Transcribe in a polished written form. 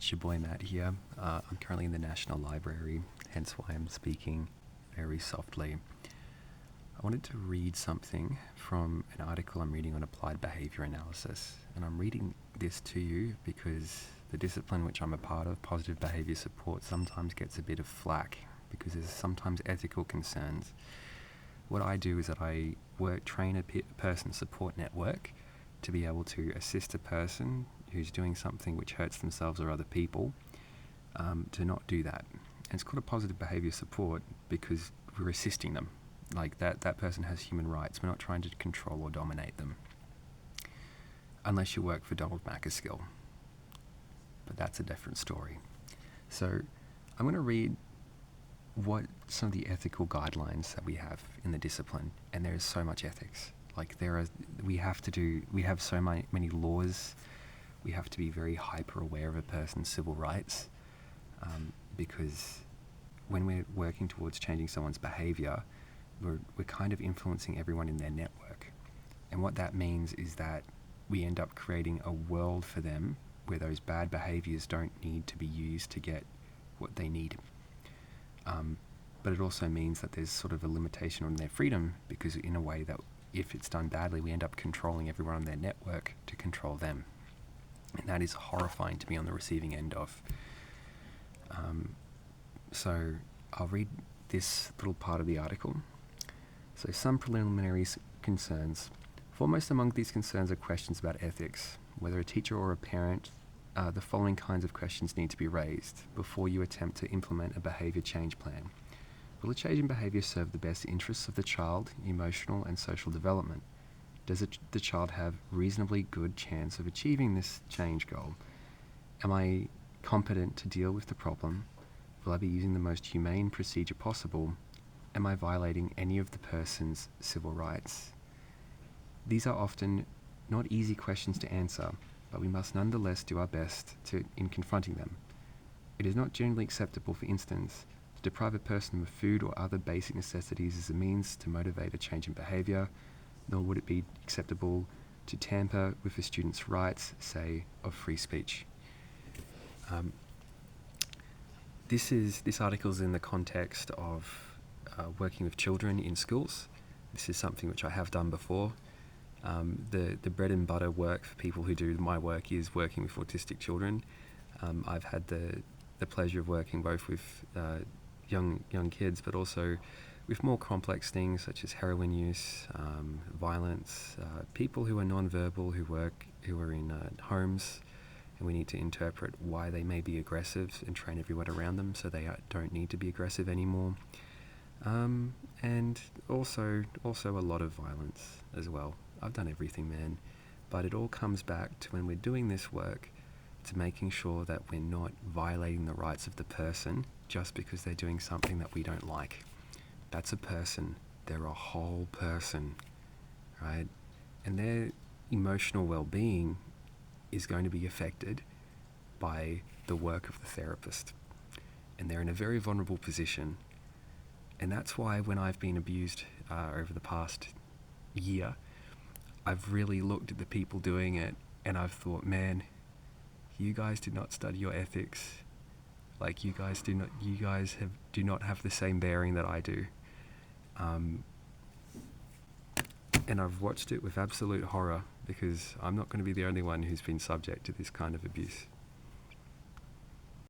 It's your boy Matt here. I'm currently in the National Library, hence why I'm speaking very softly. I wanted to read something from an article I'm reading on applied behaviour analysis, and I'm reading this to you because the discipline which I'm a part of, positive behaviour support, sometimes gets a bit of flack because there's sometimes ethical concerns. What I do is that I train a person support network to be able to assist a person who's doing something which hurts themselves or other people, to not do that. And it's called a positive behaviour support because we're assisting them. Like that person has human rights. We're not trying to control or dominate them. Unless you work for Donald Macaskill. But that's a different story. So I'm going to read what some of the ethical guidelines that we have in the discipline, and there is so much ethics. Like we have so many laws. We have to be very hyper aware of a person's civil rights, because when we're working towards changing someone's behaviour, we're kind of influencing everyone in their network. And what that means is that we end up creating a world for them where those bad behaviours don't need to be used to get what they need. But it also means that there's sort of a limitation on their freedom, because in a way that if it's done badly, we end up controlling everyone on their network to control them. And that is horrifying to be on the receiving end of. So I'll read this little part of the article. So some preliminary concerns. Foremost among these concerns are questions about ethics. Whether a teacher or a parent, the following kinds of questions need to be raised before you attempt to implement a behaviour change plan. Will a change in behaviour serve the best interests of the child, emotional and social development? Does the child have reasonably good chance of achieving this change goal? Am I competent to deal with the problem? Will I be using the most humane procedure possible? Am I violating any of the person's civil rights? These are often not easy questions to answer, but we must nonetheless do our best in confronting them. It is not generally acceptable, for instance, to deprive a person of food or other basic necessities as a means to motivate a change in behaviour, nor would it be acceptable to tamper with a student's rights, say, of free speech. This article is in the context of working with children in schools. This is something which I have done before. The bread and butter work for people who do my work is working with autistic children. I've had the pleasure of working both with young kids, but also with more complex things such as heroin use, violence, people who are non-verbal, who are in homes, and we need to interpret why they may be aggressive and train everyone around them so they don't need to be aggressive anymore. And also a lot of violence as well. I've done everything, man. But it all comes back to, when we're doing this work, to making sure that we're not violating the rights of the person just because they're doing something that we don't like. That's a person. They're a whole person, right? And their emotional well-being is going to be affected by the work of the therapist. And they're in a very vulnerable position. And that's why when I've been abused over the past year, I've really looked at the people doing it and I've thought, man, you guys did not study your ethics. Like you guys do not have the same bearing that I do. And I've watched it with absolute horror, because I'm not going to be the only one who's been subject to this kind of abuse.